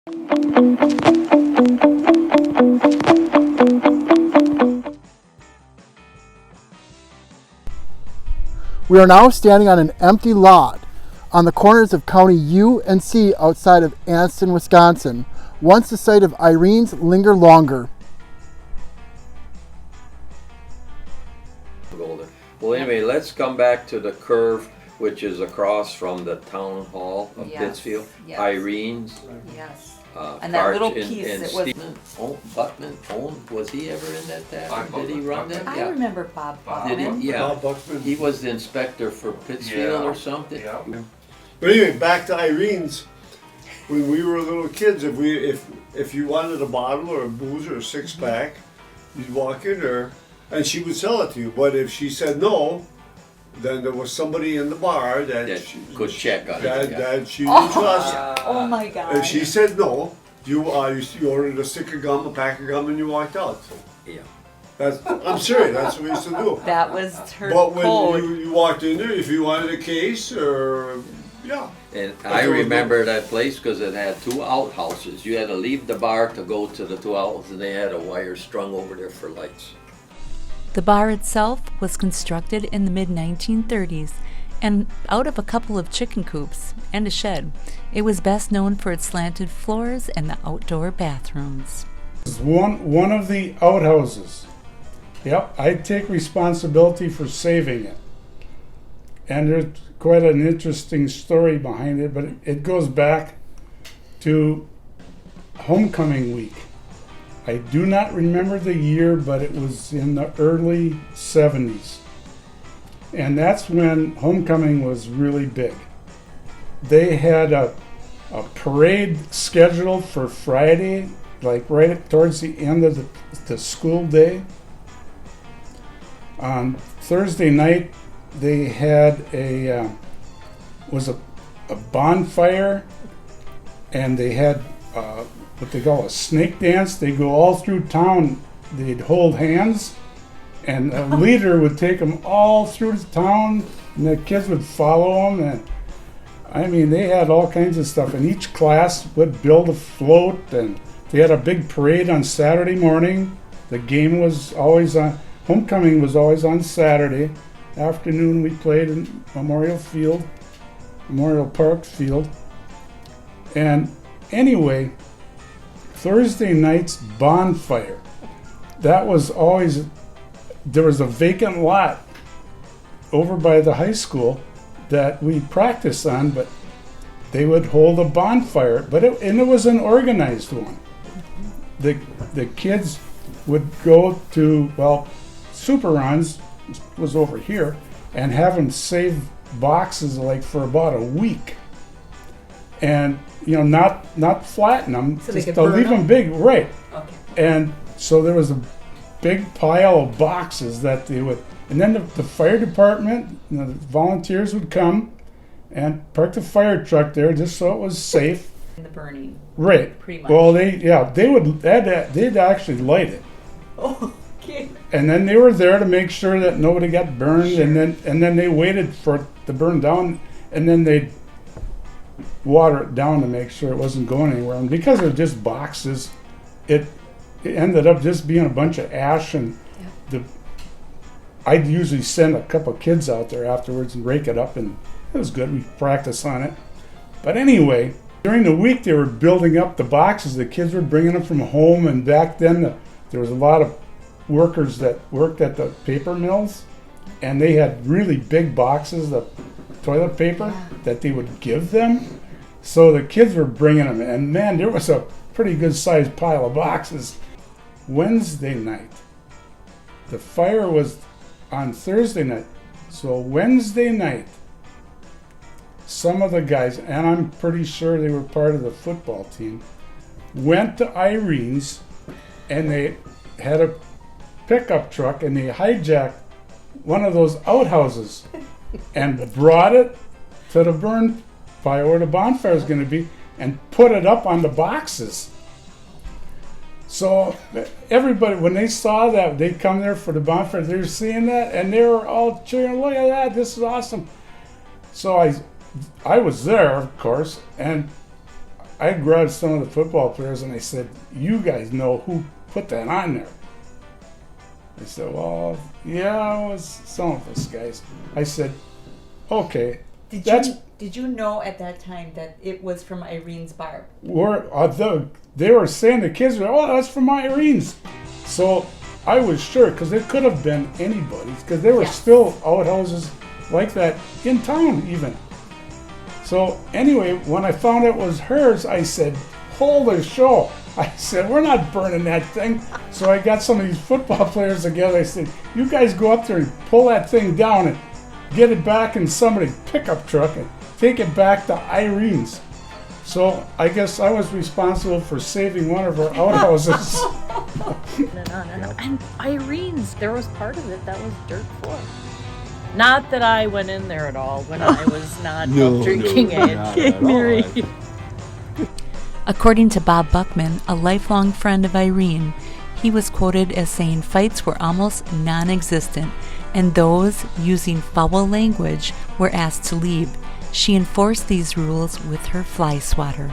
We are now standing on an empty lot on the corners of County U and C outside of Anston, Wisconsin, once the site of Irene's Linger Longer. Well, anyway, let's come back to the curve, which is across from the town hall of Pittsfield. Yes. Irene's. Yes. And that little piece and that was. Stephen Buckman owned, was he ever in that tavern? Did he run that? I remember Bob Did Buckman. he? Yeah. Bob Buckman. He was the inspector for Pittsfield or something. Yeah. But anyway, back to Irene's. When we were little kids, if you wanted a bottle or a booze or a six pack, you'd walk in there, and she would sell it to you. But if she said no, then there was somebody in the bar that could check on it. That she didn't trust. Oh my God. If she said no, you ordered a stick of gum, a pack of gum, and you walked out. So Yeah. I'm serious. That's what we used to do. That was her But when code. you walked in there, if you wanted a case or And I remember that place because it had two outhouses. You had to leave the bar to go to the two outhouses, and they had a wire strung over there for lights. The bar itself was constructed in the mid-1930s and out of a couple of chicken coops and a shed. It was best known for its slanted floors and the outdoor bathrooms. It's one of the outhouses. Yep, I take responsibility for saving it. And there's quite an interesting story behind it, but it goes back to homecoming week. I do not remember the year, but it was in the early 70s. And that's when homecoming was really big. They had a parade scheduled for Friday, like right towards the end of the school day. On Thursday night, they had a bonfire, and they had what they call a snake dance. They go all through town. They'd hold hands, and a leader would take them all through the town, and the kids would follow them. And I mean, they had all kinds of stuff. And each class would build a float, and they had a big parade on Saturday morning. The game was always on. Homecoming was always on Saturday afternoon. We played in Memorial Park Field. And anyway, Thursday night's bonfire, that was always, there was a vacant lot over by the high school that we practiced on, but they would hold a bonfire, and it was an organized one. The kids would go to, Super Runs was over here, and have them save boxes like for about a week. And not flatten them, So just they could to burn leave them them? big, right? Okay. And so there was a big pile of boxes that they would, and then the fire department, the volunteers would come and park the fire truck there just so it was safe. The burning. Right. Pretty much. Well, they'd actually light it. Oh, okay. And then they were there to make sure that nobody got burned, Sure. and then they waited for it to burn down, and then they'd water it down to make sure it wasn't going anywhere. And because it was just boxes, it ended up just being a bunch of ash, and I'd usually send a couple kids out there afterwards and rake it up, and it was good. We practiced on it. But anyway, during the week they were building up the boxes. The kids were bringing them from home, and back then there was a lot of workers that worked at the paper mills, and they had really big boxes of toilet paper that they would give them. So the kids were bringing them, and man, there was a pretty good sized pile of boxes. Wednesday night, the fire was on Thursday night. So Wednesday night, some of the guys, and I'm pretty sure they were part of the football team, went to Irene's, and they had a pickup truck, and they hijacked one of those outhouses and brought it to the burn pile where the bonfire is going to be, and put it up on the boxes. So everybody, when they saw that, they come there for the bonfire, they were seeing that, and they were all cheering, look at that, this is awesome. So I was there, of course, and I grabbed some of the football players and I said, "You guys know who put that on there?" They said, "Well, yeah, it was some of us guys." I said, "Okay, Did you know at that time that it was from Irene's bar? they were saying, the kids were, "Oh, that's from Irene's." So I was sure, because it could have been anybody's, because there were still outhouses like that in town even. So anyway, when I found it was hers, I said, "Hold the show." I said, "We're not burning that thing." So I got some of these football players together. I said, "You guys go up there and pull that thing down and get it back in somebody's pickup truck and take it back to Irene's." So I guess I was responsible for saving one of her outhouses. And Irene's, there was part of it that was dirt floor. Not that I went in there at all when I was not drinking age. Mary. According to Bob Buckman, a lifelong friend of Irene, he was quoted as saying fights were almost non-existent, and those using foul language were asked to leave. She enforced these rules with her fly swatter.